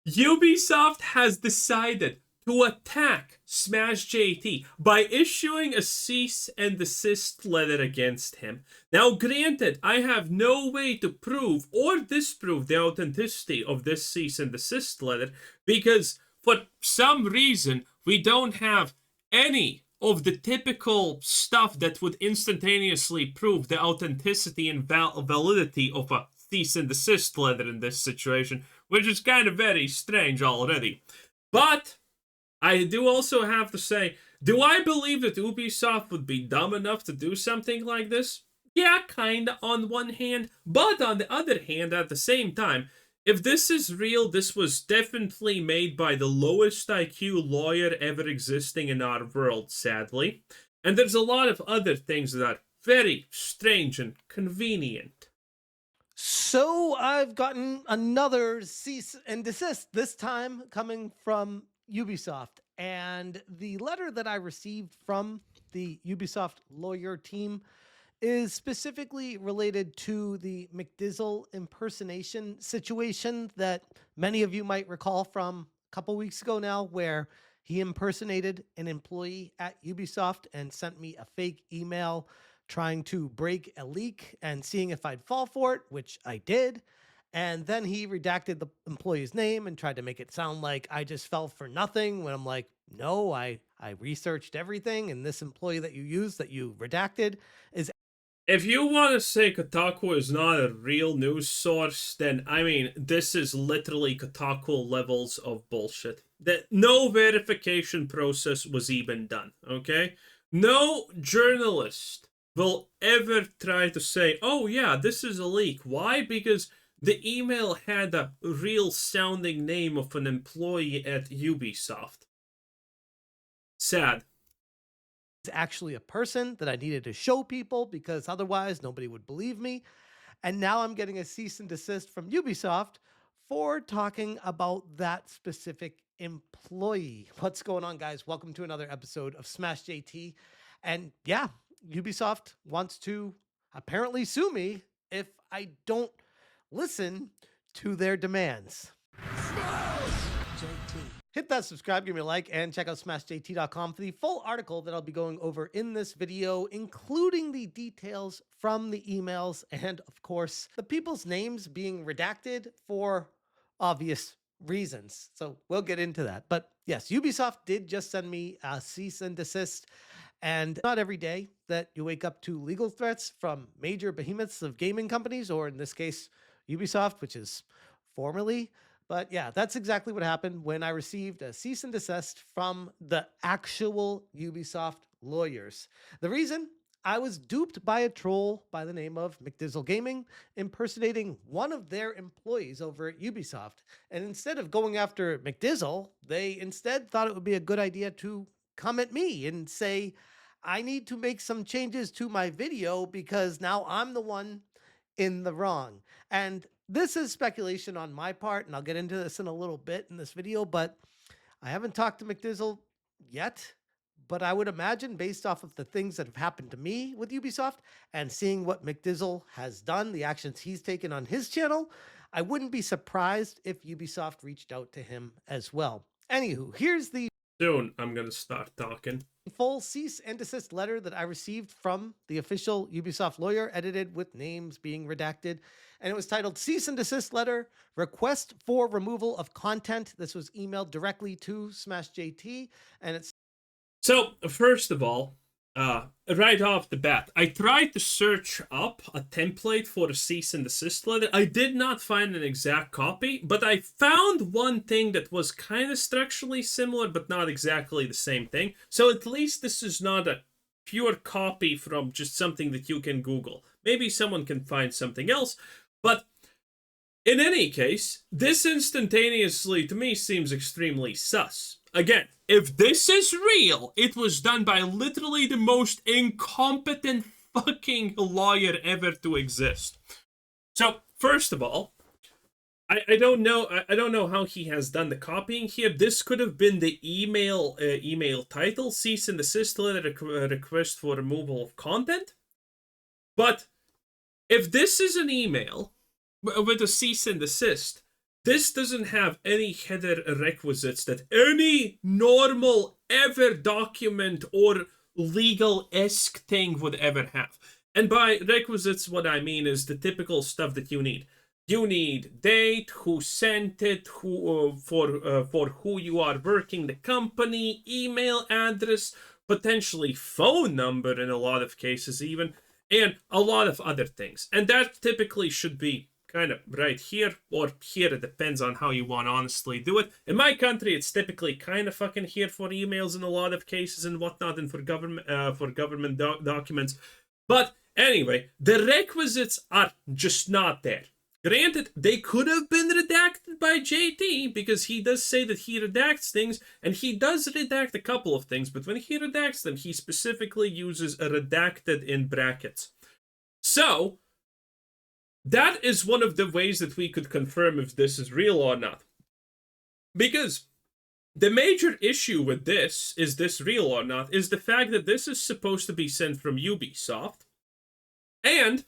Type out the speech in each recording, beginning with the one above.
Ubisoft has decided to attack Smash JT by issuing a cease and desist letter against him. Now, granted, I have no way to prove or disprove the authenticity of this cease and desist letter because for some reason we don't have any of the typical stuff that would instantaneously prove the authenticity and validity of a cease and desist letter in this situation, which is kind of very strange already. But I do also have to say, do I believe that Ubisoft would be dumb enough to do something like this? Yeah, kinda on one hand, but on the other hand, at the same time, if this is real, this was definitely made by the lowest IQ lawyer ever existing in our world, sadly. And there's a lot of other things that are very strange and convenient. So I've gotten another cease and desist, this time coming from Ubisoft. And the letter that I received from the Ubisoft lawyer team is specifically related to the McDizzle impersonation situation that many of you might recall from a couple weeks ago now, where he impersonated an employee at Ubisoft and sent me a fake email trying to break a leak and seeing if I'd fall for it, which I did. And then he redacted the employee's name and tried to make it sound like I just fell for nothing when I'm like, no, I researched everything. And this employee that you used that you redacted is. If you want to say Kotaku is not a real news source, then, I mean, this is literally Kotaku levels of bullshit. That no verification process was even done, okay? No journalist will ever try to say, oh yeah, this is a leak. Why? Because the email had a real sounding name of an employee at Ubisoft. Sad. Actually a person that I needed to show people because otherwise nobody would believe me. And now I'm getting a cease and desist from Ubisoft for talking about that specific employee. What's going on, guys? Welcome to another episode of Smash JT. And yeah, Ubisoft wants to apparently sue me if I don't listen to their demands. JT. Hit that subscribe, give me a like, and check out smashjt.com for the full article that I'll be going over in this video, including the details from the emails and, of course, the people's names being redacted for obvious reasons. So we'll get into that. But yes, Ubisoft did just send me a cease and desist. And not every day that you wake up to legal threats from major behemoths of gaming companies, or in this case, Ubisoft, which is formerly. But yeah, that's exactly what happened when I received a cease and desist from the actual Ubisoft lawyers. The reason? I was duped by a troll by the name of McDizzle Gaming impersonating one of their employees over at Ubisoft. And instead of going after McDizzle, they instead thought it would be a good idea to come at me and say, I need to make some changes to my video because now I'm the one in the wrong. And this is speculation on my part, and I'll get into this in a little bit in this video, but I haven't talked to McDizzle yet. But I would imagine, based off of the things that have happened to me with Ubisoft and seeing what McDizzle has done, the actions he's taken on his channel, I wouldn't be surprised if Ubisoft reached out to him as well. Anywho, here's the Soon I'm gonna start talking. full cease and desist letter that I received from the official Ubisoft lawyer, edited with names being redacted. And it was titled Cease and Desist Letter, Request for Removal of Content. This was emailed directly to Smash JT. And it's. So, first of all, right off the bat, I tried to search up a template for a cease and desist letter. I did not find an exact copy, but I found one thing that was kind of structurally similar, but not exactly the same thing. So at least this is not a pure copy from just something that you can Google. Maybe someone can find something else, but in any case, this instantaneously to me seems extremely sus. Again, if this is real, it was done by literally the most incompetent fucking lawyer ever to exist. So, first of all, I don't know how he has done the copying here. This could have been the email title, cease and desist letter request for removal of content. But if this is an email with a cease and desist, this doesn't have any header requisites that any normal ever document or legal-esque thing would ever have. And by requisites, what I mean is the typical stuff that you need. You need date, who sent it, who for who you are working, the company, email address, potentially phone number in a lot of cases even, and a lot of other things. And that typically should be kind of right here or here. It depends on how you want to honestly do it. In my country, it's typically kind of fucking here for emails in a lot of cases and whatnot, and for government documents. But anyway, the requisites are just not there. Granted, they could have been redacted by JT, because he does say that he redacts things, and he does redact a couple of things, but when he redacts them, he specifically uses a redacted in brackets. So, that is one of the ways that we could confirm if this is real or not. Because the major issue with this, is this real or not, is the fact that this is supposed to be sent from Ubisoft, and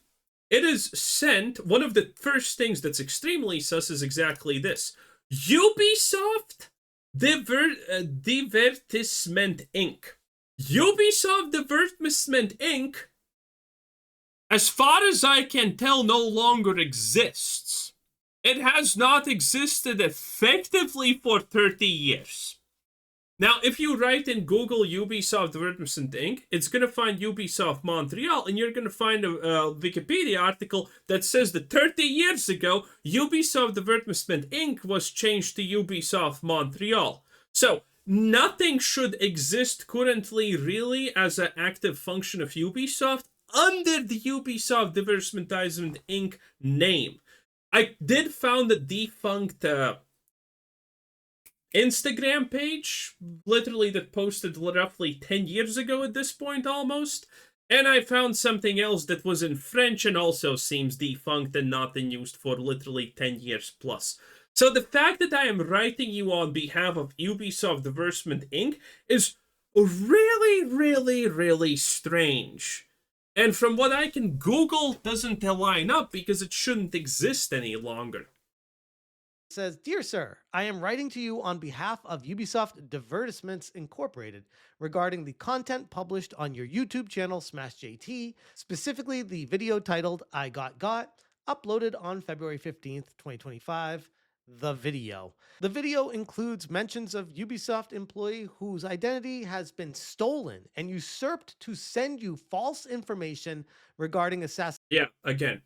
it is sent. One of the first things that's extremely sus is exactly this. Ubisoft Divertissement Inc. Ubisoft Divertissement Inc., as far as I can tell, no longer exists. It has not existed effectively for 30 years. Now, if you write in Google Ubisoft Divertissement Inc., it's going to find Ubisoft Montreal, and you're going to find a Wikipedia article that says that 30 years ago, Ubisoft Divertissement Inc. was changed to Ubisoft Montreal. So, nothing should exist currently really as an active function of Ubisoft under the Ubisoft Divertissement Inc. name. I did found a defunct Instagram page, literally, that posted roughly 10 years ago at this point almost, and I found something else that was in French and also seems defunct and not in use for literally 10 years plus. So the fact that I am writing you on behalf of Ubisoft Divertissement Inc. is really, really, really strange. And from what I can Google, doesn't line up because it shouldn't exist any longer. Says, Dear Sir, I am writing to you on behalf of Ubisoft Divertissements Incorporated regarding the content published on your YouTube channel SmashJT, specifically the video titled I Got, uploaded on February 15th, 2025. The video. The video includes mentions of Ubisoft employee whose identity has been stolen and usurped to send you false information regarding assassination. Yeah, again,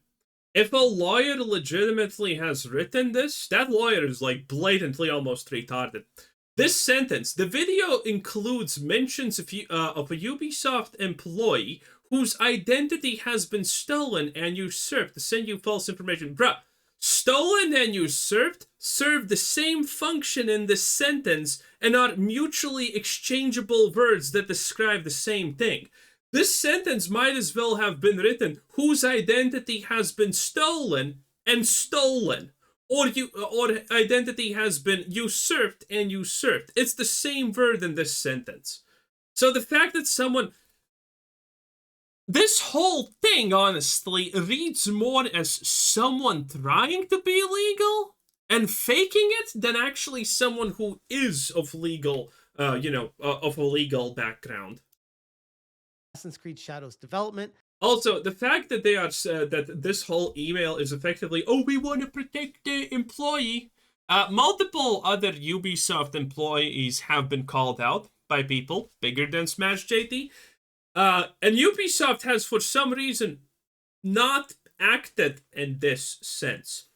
if a lawyer legitimately has written this, that lawyer is like blatantly almost retarded. This sentence, the video includes mentions of a Ubisoft employee whose identity has been stolen and usurped to send you false information. Bruh, stolen and usurped serve the same function in this sentence and are mutually exchangeable words that describe the same thing. This sentence might as well have been written, whose identity has been stolen and stolen, or identity has been usurped and usurped. It's the same word in this sentence. So the fact that someone... This whole thing, honestly, reads more as someone trying to be legal and faking it than actually someone who is of legal, of a legal background. Assassin's Creed Shadows development. Also, the fact that they are that this whole email is effectively, oh, we want to protect the employee. Multiple other Ubisoft employees have been called out by people bigger than SmashJT. And Ubisoft has, for some reason, not acted in this sense.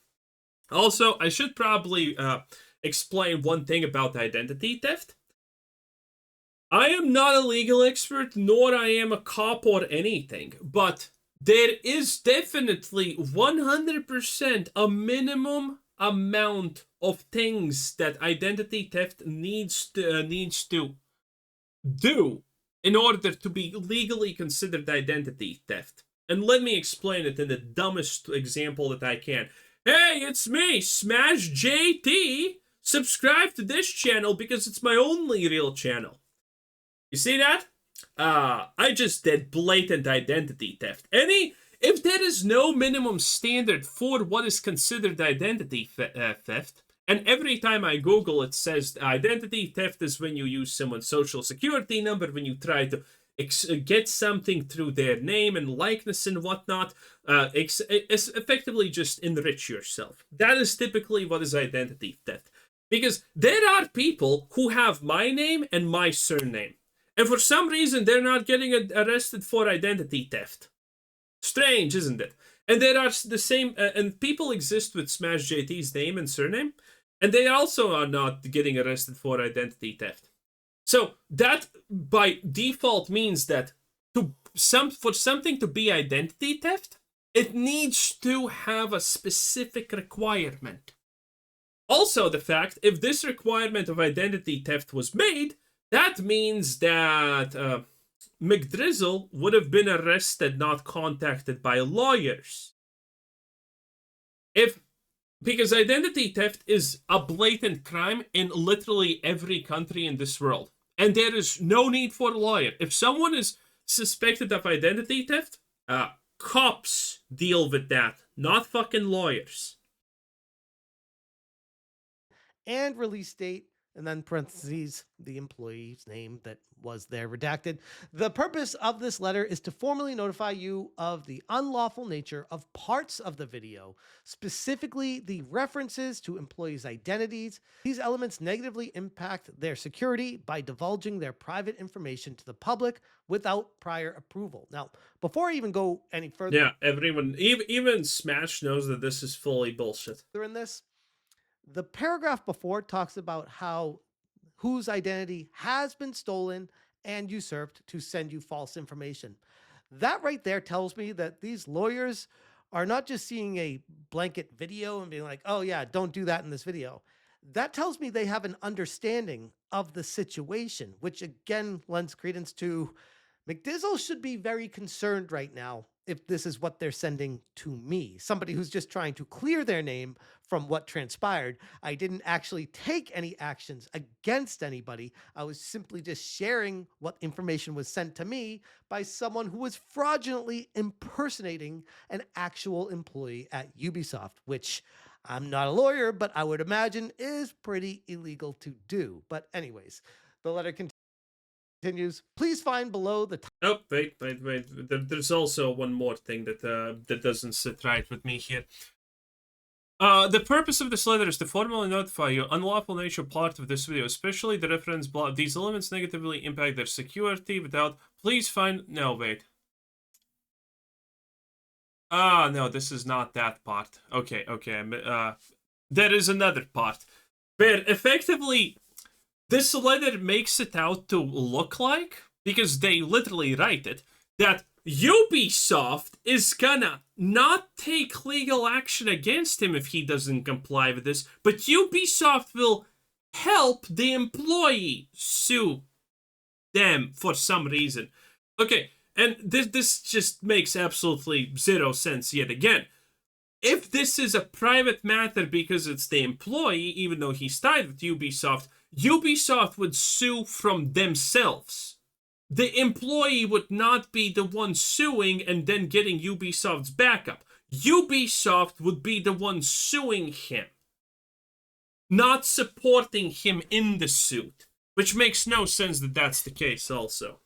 Also, I should probably explain one thing about identity theft. I am not a legal expert, nor I am a cop or anything, but there is definitely 100% a minimum amount of things that identity theft needs to do in order to be legally considered identity theft. And let me explain it in the dumbest example that I can. Hey, it's me, SmashJT. Subscribe to this channel because it's my only real channel. You see that? I just did blatant identity theft. If there is no minimum standard for what is considered identity theft, And every time I Google, it says identity theft is when you use someone's social security number, when you try to get something through their name and likeness and whatnot. It's effectively just enrich yourself. That is typically what is identity theft. Because there are people who have my name and my surname. And for some reason, they're not getting arrested for identity theft. Strange, isn't it? And there are the same, and people exist with Smash JT's name and surname, and they also are not getting arrested for identity theft. So that by default means that for something to be identity theft, it needs to have a specific requirement. Also, the fact if this requirement of identity theft was made, that means that McDrizzle would have been arrested, not contacted by lawyers. Because identity theft is a blatant crime in literally every country in this world. And there is no need for a lawyer. If someone is suspected of identity theft, cops deal with that, not fucking lawyers. And release date, and then parentheses, the employee's name that was there redacted. The purpose of this letter is to formally notify you of the unlawful nature of parts of the video, specifically the references to employees' identities. These elements negatively impact their security by divulging their private information to the public without prior approval. Now, before I even go any further... Yeah, everyone, even Smash knows that this is fully bullshit. In this, the paragraph before talks about how whose identity has been stolen and usurped to send you false information. That right there tells me that these lawyers are not just seeing a blanket video and being like, oh yeah, don't do that in this video. That tells me they have an understanding of the situation, which again lends credence to McDizzle should be very concerned right now if this is what they're sending to me, somebody who's just trying to clear their name from what transpired. I didn't actually take any actions against anybody. I was simply just sharing what information was sent to me by someone who was fraudulently impersonating an actual employee at Ubisoft, which I'm not a lawyer, but I would imagine is pretty illegal to do. But anyways, the letter continues. Please find below the... Oh, wait. There's also one more thing that doesn't sit right with me here. The purpose of this letter is to formally notify you unlawful nature part of this video, especially the reference block. These elements negatively impact their security without... Please find... No, wait. No, this is not that part. Okay. There is another part. Where effectively... This letter makes it out to look like, because they literally write it, that Ubisoft is gonna not take legal action against him if he doesn't comply with this, but Ubisoft will help the employee sue them for some reason. Okay, and this just makes absolutely zero sense yet again. If this is a private matter because it's the employee, even though he's tied with Ubisoft would sue from themselves. The employee would not be the one suing and then getting Ubisoft's backup. Ubisoft would be the one suing him, not supporting him in the suit, which makes no sense that that's the case also.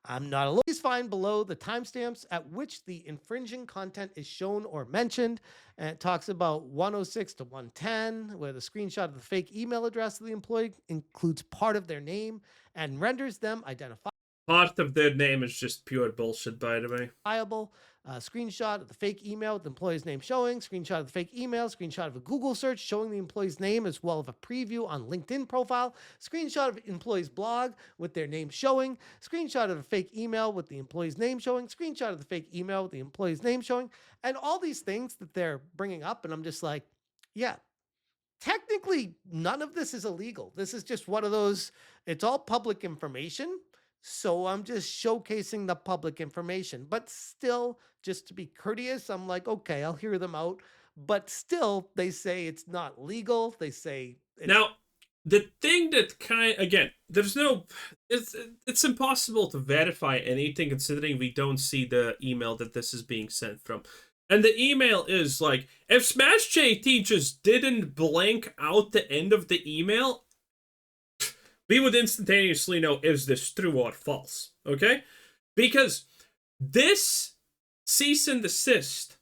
I'm not alone. Please find below the timestamps at which the infringing content is shown or mentioned. And it talks about 106 to 110, where the screenshot of the fake email address of the employee includes part of their name and renders them identifiable. Part of their name is just pure bullshit, by the way. Screenshot of the fake email with the employee's name showing, screenshot of the fake email, screenshot of a Google search showing the employee's name as well as a preview on LinkedIn profile, screenshot of employee's blog with their name showing, screenshot of a fake email with the employee's name showing, screenshot of the fake email with the employee's name showing, and all these things that they're bringing up. And I'm just like, yeah, technically none of this is illegal. This is just one of those, it's all public information. So I'm just showcasing the public information, but still, just to be courteous, I'm like, okay, I'll hear them out. But still, they say it's not legal. They say now the thing that there's no, it's impossible to verify anything considering we don't see the email that this is being sent from. And the email is like, if Smash JT just didn't blank out the end of the email, we would instantaneously know, is this true or false? Okay? Because this cease and desist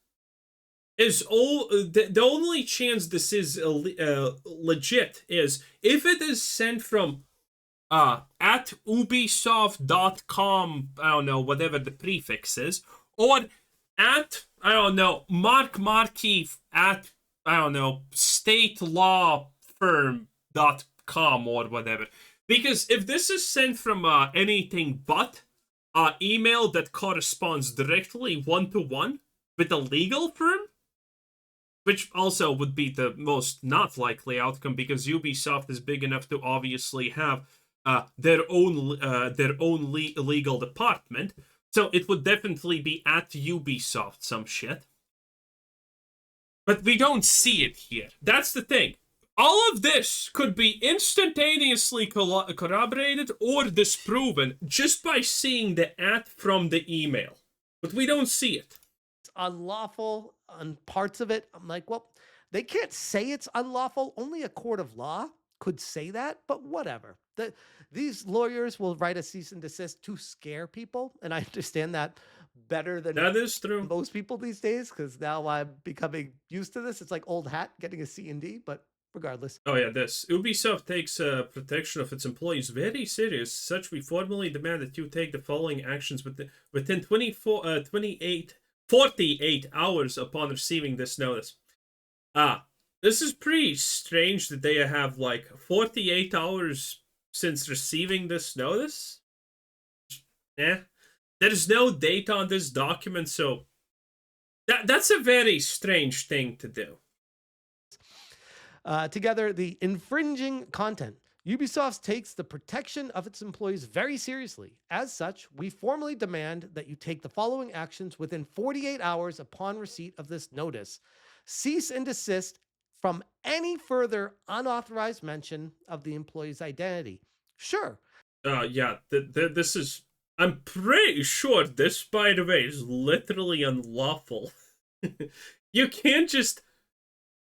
is the only chance this is legit is if it is sent from at ubisoft.com, I don't know, whatever the prefix is, or at, I don't know, Mark Markey at, I don't know, statelawfirm.com or whatever. Because if this is sent from anything but email that corresponds directly one-to-one with a legal firm, which also would be the most not likely outcome because Ubisoft is big enough to obviously have their own legal department. So it would definitely be at Ubisoft some shit. But we don't see it here. That's the thing. All of this could be instantaneously corroborated or disproven just by seeing the at from the email. But we don't see it. It's unlawful on parts of it. I'm like, well, they can't say it's unlawful. Only a court of law could say that, but whatever. These lawyers will write a cease and desist to scare people, and I understand that better than That is true. most people these days because now I'm becoming used to this. It's like old hat getting a C&D, but regardless. Oh yeah, this. Ubisoft takes protection of its employees very serious. Such, we formally demand that you take the following actions within 48 hours upon receiving this notice. This is pretty strange that they have like 48 hours since receiving this notice. Yeah. There's no date on this document, so that's a very strange thing to do. Together, the infringing content. Ubisoft takes the protection of its employees very seriously. As such, we formally demand that you take the following actions within 48 hours upon receipt of this notice. Cease and desist from any further unauthorized mention of the employee's identity. Sure. Yeah, this is. I'm pretty sure this, by the way, is literally unlawful. You can't just.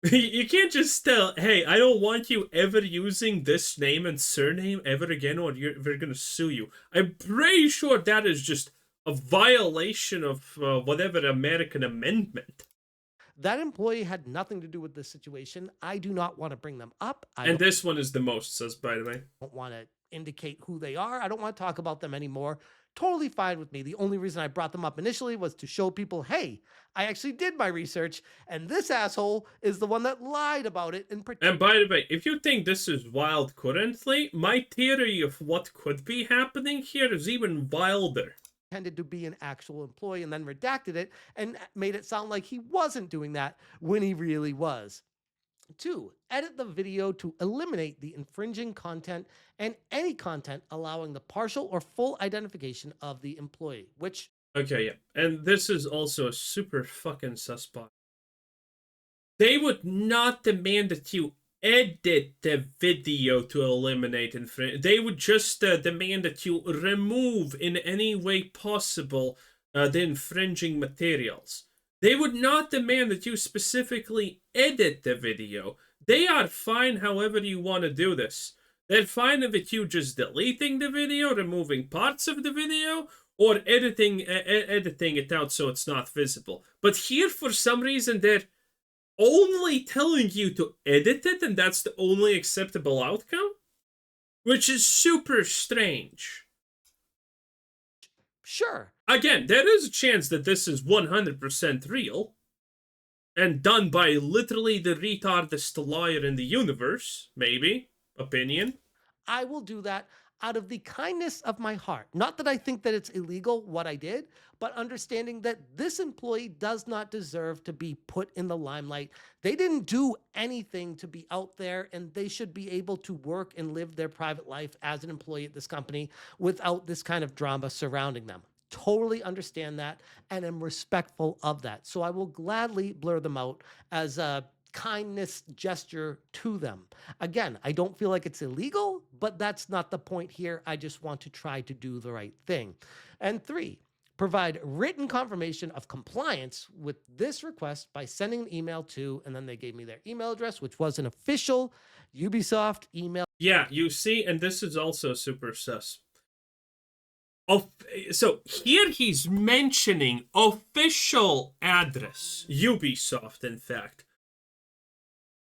You can't just tell, hey, I don't want you ever using this name and surname ever again, or we're gonna sue you. I'm pretty sure that is just a violation of whatever American amendment. That employee had nothing to do with this situation. I do not want to bring them up. And this one is the most sus, by the way. I don't want to indicate who they are. I don't want to talk about them anymore. Totally fine with me. The only reason I brought them up initially was to show people, hey, I actually did my research, and this asshole is the one that lied about it. And by the way, if you think this is wild currently, my theory of what could be happening here is even wilder. Pretended to be an actual employee and then redacted it and made it sound like he wasn't doing that when he really was. 2, edit the video to eliminate the infringing content and any content allowing the partial or full identification of the employee, which... Okay, yeah. And this is also a super fucking suspect. They would not demand that you edit the video to eliminate infringement. They would just demand that you remove in any way possible the infringing materials. They would not demand that you specifically edit the video. They are fine however you want to do this. They're fine with you just deleting the video, removing parts of the video, or editing it out so it's not visible. But here, for some reason, they're only telling you to edit it, and that's the only acceptable outcome? Which is super strange. Sure. Again, there is a chance that this is 100% real and done by literally the retardest lawyer in the universe, maybe. Opinion. I will do that out of the kindness of my heart. Not that I think that it's illegal what I did, but understanding that this employee does not deserve to be put in the limelight. They didn't do anything to be out there, and they should be able to work and live their private life as an employee at this company without this kind of drama surrounding them. Totally understand that and am respectful of that. So I will gladly blur them out as a kindness gesture to them. Again, I don't feel like it's illegal, but that's not the point here. I just want to try to do the right thing. And 3, Provide written confirmation of compliance with this request by sending an email to, and then they gave me their email address, which was an official Ubisoft email. Yeah, you see, and this is also super sus. So here he's mentioning official address, Ubisoft, in fact.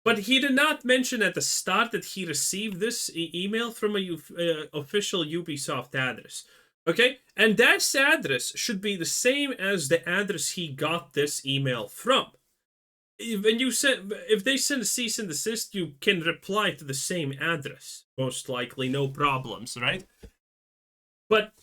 But he did not mention at the start that he received this email from a official Ubisoft address. Okay? And that address should be the same as the address he got this email from. If they send a cease and desist, you can reply to the same address. Most likely, no problems, right? But,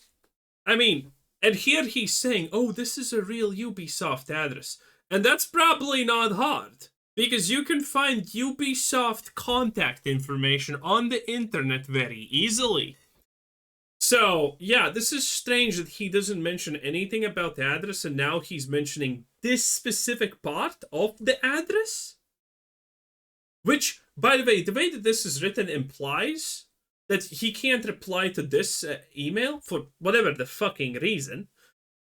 I mean, and here he's saying, oh, this is a real Ubisoft address. And that's probably not hard. Because you can find Ubisoft contact information on the internet very easily. So, yeah, this is strange that he doesn't mention anything about the address, and now he's mentioning this specific part of the address? Which, by the way that this is written implies that he can't reply to this email for whatever the fucking reason.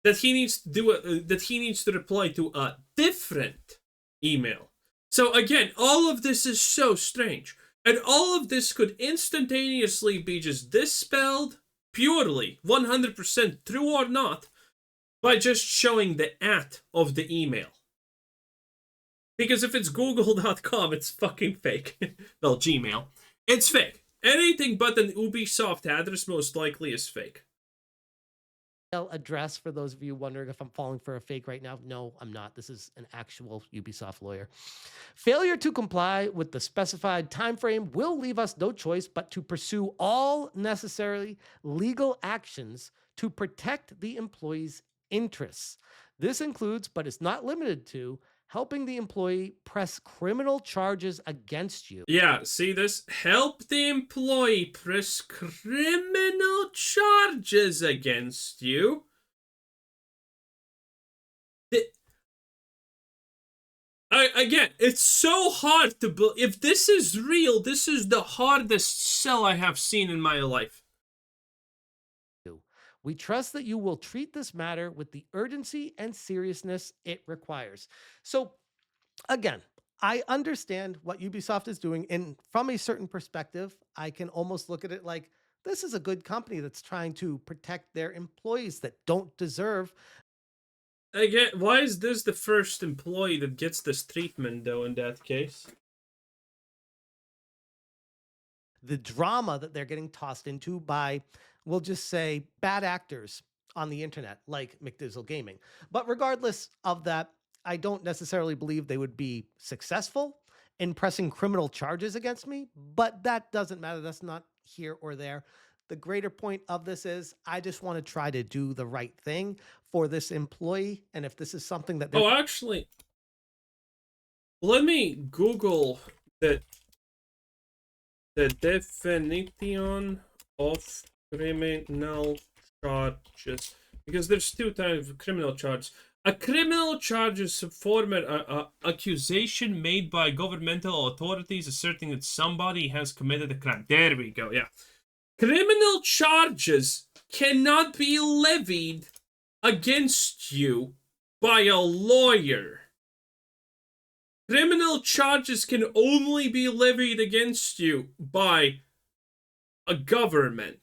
That he needs to reply to a different email. So again, all of this is so strange. And all of this could instantaneously be just dispelled purely, 100% true or not, by just showing the @ of the email. Because if it's google.com, it's fucking fake. Well, Gmail. It's fake. Anything but an Ubisoft address most likely is fake. Address for those of you wondering if I'm falling for a fake right now. No, I'm not. This is an actual Ubisoft lawyer. Failure to comply with the specified time frame will leave us no choice but to pursue all necessary legal actions to protect the employee's interests. This includes, but is not limited to, helping the employee press criminal charges against you. Yeah, see this? Help the employee press criminal charges against you. Again, it's so hard to believe. If this is real, this is the hardest sell I have seen in my life. We trust that you will treat this matter with the urgency and seriousness it requires. So, again, I understand what Ubisoft is doing, and from a certain perspective, I can almost look at it like this is a good company that's trying to protect their employees that don't deserve. Again, why is this the first employee that gets this treatment, though, in that case? The drama that they're getting tossed into by, we'll just say, bad actors on the internet, like McDizzle Gaming. But regardless of that, I don't necessarily believe they would be successful in pressing criminal charges against me, but that doesn't matter. That's not here or there. The greater point of this is I just want to try to do the right thing for this employee. And if this is something that... Oh, actually, let me Google the definition of criminal charges, because there's two types of criminal charges. A criminal charge is a formal accusation made by governmental authorities asserting that somebody has committed a crime. There we go, yeah. Criminal charges cannot be levied against you by a lawyer. Criminal charges can only be levied against you by a government.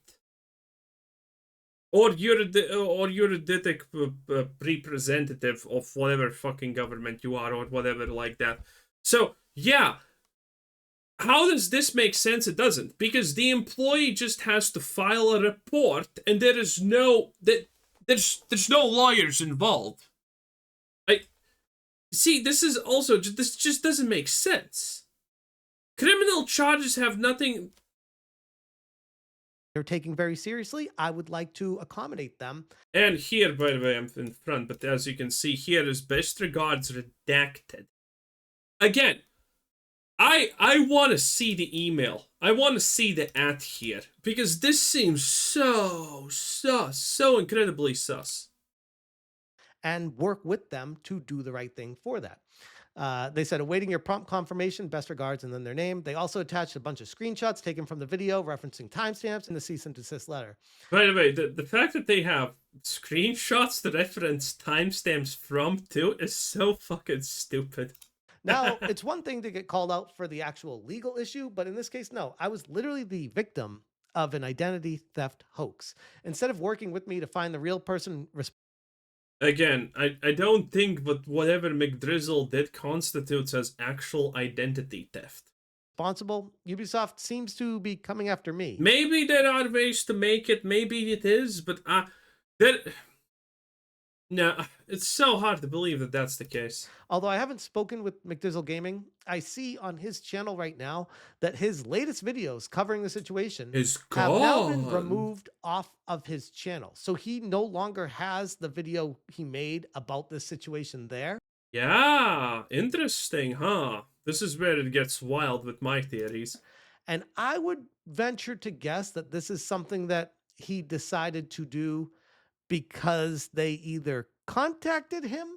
Or juridic representative of whatever fucking government you are, or whatever like that. So, yeah. How does this make sense? It doesn't. Because the employee just has to file a report, and there's no lawyers involved. See, this is also, this just doesn't make sense. Criminal charges have nothing... They're taking very seriously. I would like to accommodate them. And here, by the way, I'm in front, but as you can see, here is best regards redacted. Again, I want to see the email. I want to see the @ here, because this seems so sus, so incredibly sus. And work with them to do the right thing for that. They said, awaiting your prompt confirmation, best regards, and then their name. They also attached a bunch of screenshots taken from the video referencing timestamps in the cease and desist letter. By the way, the fact that they have screenshots to reference timestamps from too is so fucking stupid. Now, it's one thing to get called out for the actual legal issue, but in this case, no. I was literally the victim of an identity theft hoax. Instead of working with me to find the real person Again, I don't think but whatever McDrizzle did constitutes as actual identity theft. responsible, Ubisoft seems to be coming after me. Maybe there are ways to make it, maybe it is, but that no, it's so hard to believe that that's the case. Although I haven't spoken with McDizzle Gaming, I see on his channel right now that his latest videos covering the situation Is have now been gone. removed off of his channel. So he no longer has the video he made about this situation there. Yeah, interesting, huh? This is where it gets wild with my theories. And I would venture to guess that this is something that he decided to do because they either contacted him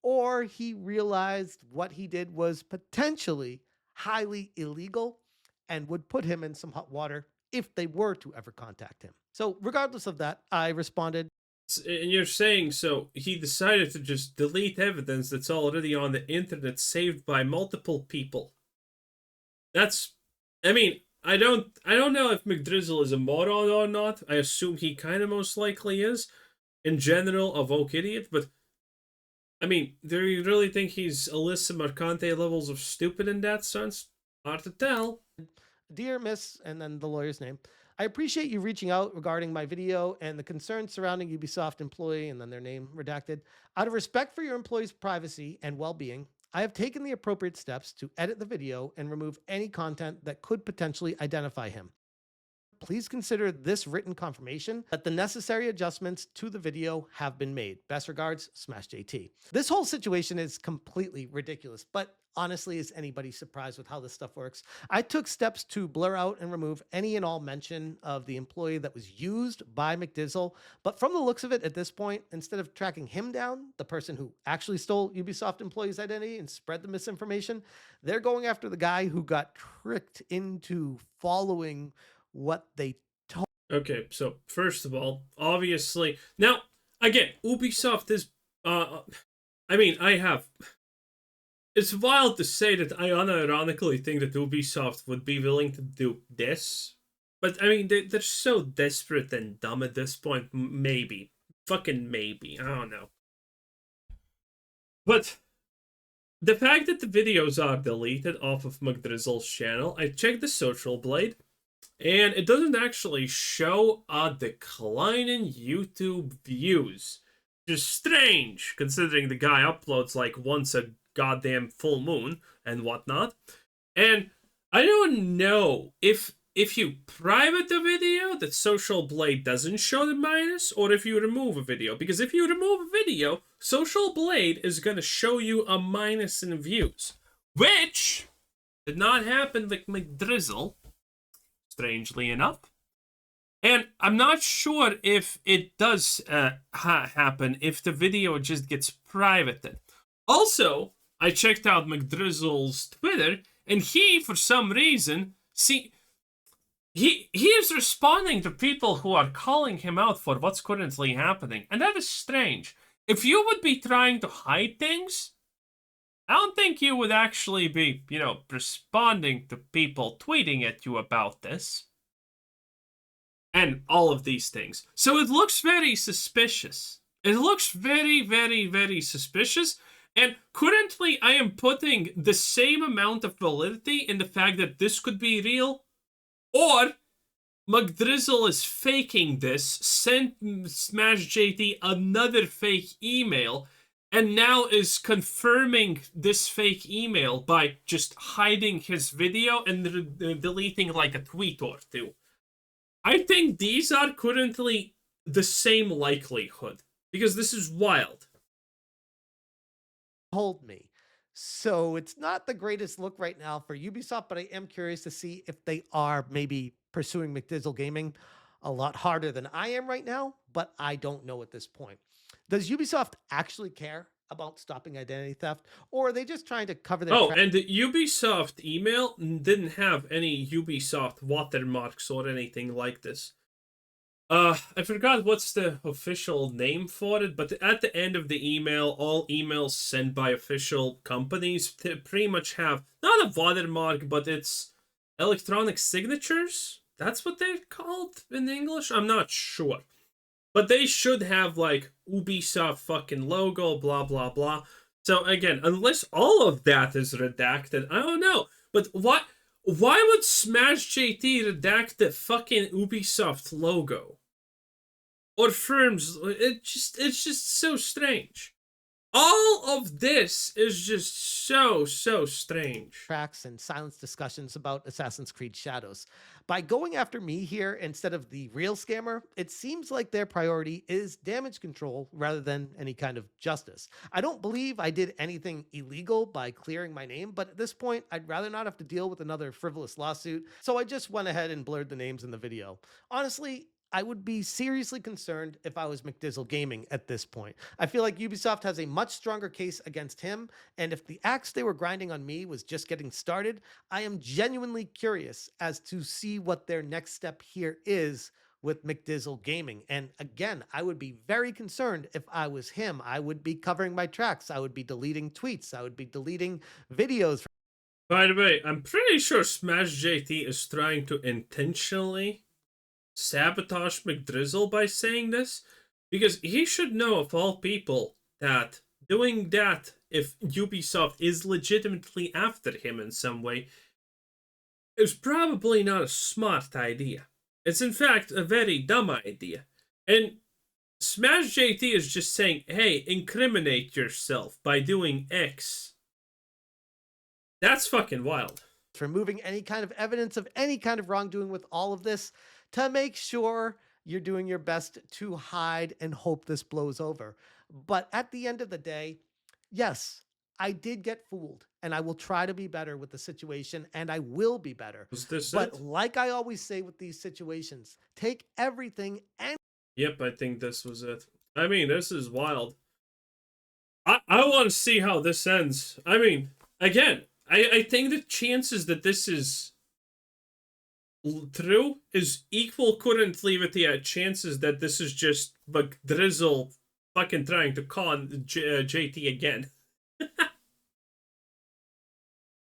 or he realized what he did was potentially highly illegal and would put him in some hot water if they were to ever contact him. So, regardless of that, I responded, And you're saying so he decided to just delete evidence that's already on the internet saved by multiple people. That's I mean, I don't know if McDrizzle is a moron or not. I assume he kind of most likely is in general a woke idiot, but I mean, do you really think he's Alyssa Mercante levels of stupid in that sense? Hard to tell. Dear Miss, and then the lawyer's name, I appreciate you reaching out regarding my video and the concerns surrounding Ubisoft employee, and then their name redacted. Out of respect for your employee's privacy and well being, I have taken the appropriate steps to edit the video and remove any content that could potentially identify him. Please consider this written confirmation that the necessary adjustments to the video have been made. Best regards, Smash JT. This whole situation is completely ridiculous, but honestly, is anybody surprised with how this stuff works? I took steps to blur out and remove any and all mention of the employee that was used by McDizzle, but from the looks of it at this point, instead of tracking him down, the person who actually stole Ubisoft employee's identity and spread the misinformation, they're going after the guy who got tricked into following what they told. Okay, so first of all, obviously, now again, Ubisoft is. I mean, I have. It's wild to say that I unironically think that Ubisoft would be willing to do this, but I mean, they're so desperate and dumb at this point. Maybe, fucking maybe. I don't know. But the fact that the videos are deleted off of McDrizzle's channel, I checked the social blade. And it doesn't actually show a decline in YouTube views. Which is strange, considering the guy uploads like once a goddamn full moon and whatnot. And I don't know if you private the video, that Social Blade doesn't show the minus, or if you remove a video. Because if you remove a video, Social Blade is going to show you a minus in views. Which did not happen with McDrizzle, strangely enough. And I'm not sure if it does happen if the video just gets privated. Also, I checked out McDrizzle's Twitter, and he, for some reason, he is responding to people who are calling him out for what's currently happening. And that is strange. If you would be trying to hide things, I don't think you would actually be, responding to people tweeting at you about this. And all of these things. So it looks very suspicious. It looks very, very, very suspicious. And currently, I am putting the same amount of validity in the fact that this could be real, or McDrizzle is faking this, sent Smash JT another fake email, and now is confirming this fake email by just hiding his video and deleting like a tweet or two. I think these are currently the same likelihood, because this is wild. Told me. So it's not the greatest look right now for Ubisoft, but I am curious to see if they are maybe pursuing McDizzle Gaming a lot harder than I am right now, but I don't know at this point. Does Ubisoft actually care about stopping identity theft, or are they just trying to cover their Oh, tracks? and the Ubisoft email didn't have any Ubisoft watermarks or anything like this. I forgot what's the official name for it, but at the end of the email, all emails sent by official companies pretty much have not a watermark, but it's electronic signatures. That's what they're called in English. I'm not sure, but they should have like Ubisoft fucking logo, blah blah blah. So again, unless all of that is redacted, I don't know. But what? Why would Smash JT redact the fucking Ubisoft logo? Or firms, it's just so strange. All of this is just so strange. Tracks and silence discussions about Assassin's Creed Shadows. By going after me here instead of the real scammer, it seems like their priority is damage control rather than any kind of justice. I don't believe I did anything illegal by clearing my name, but at this point, I'd rather not have to deal with another frivolous lawsuit, so I just went ahead and blurred the names in the video. Honestly, I would be seriously concerned if I was McDizzle Gaming at this point. I feel like Ubisoft has a much stronger case against him, and if the axe they were grinding on me was just getting started, I am genuinely curious as to see what their next step here is with McDizzle Gaming. And again, I would be very concerned if I was him. I would be covering my tracks. I would be deleting tweets. I would be deleting videos. By the way, I'm pretty sure Smash JT is trying to intentionally sabotage McDrizzle by saying this, because he should know of all people that doing that, if Ubisoft is legitimately after him in some way, is probably not a smart idea. It's in fact a very dumb idea. And Smash JT is just saying, hey, incriminate yourself by doing X. That's fucking wild. Removing any kind of evidence of any kind of wrongdoing with all of this to make sure you're doing your best to hide and hope this blows over. But at the end of the day, yes, I did get fooled, and I will try to be better with the situation, and I will be better. Was this But it? like I always say with these situations, take everything and Yep, I think this was it. I mean, this is wild. I want to see how this ends. I mean, again, I think the chances that this is true is equal currently with the chances that this is just McDrizzle fucking trying to con JT again.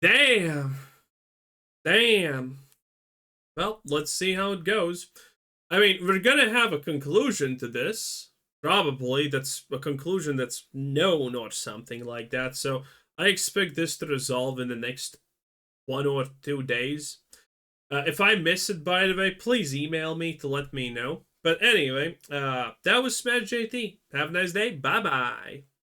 Damn. Damn. Well, let's see how it goes. I mean, we're gonna have a conclusion to this. Probably that's a conclusion that's known or something like that. So I expect this to resolve in the next 1 or 2 days. If I miss it, by the way, please email me to let me know. But anyway, that was Smash JT. Have a nice day. Bye bye.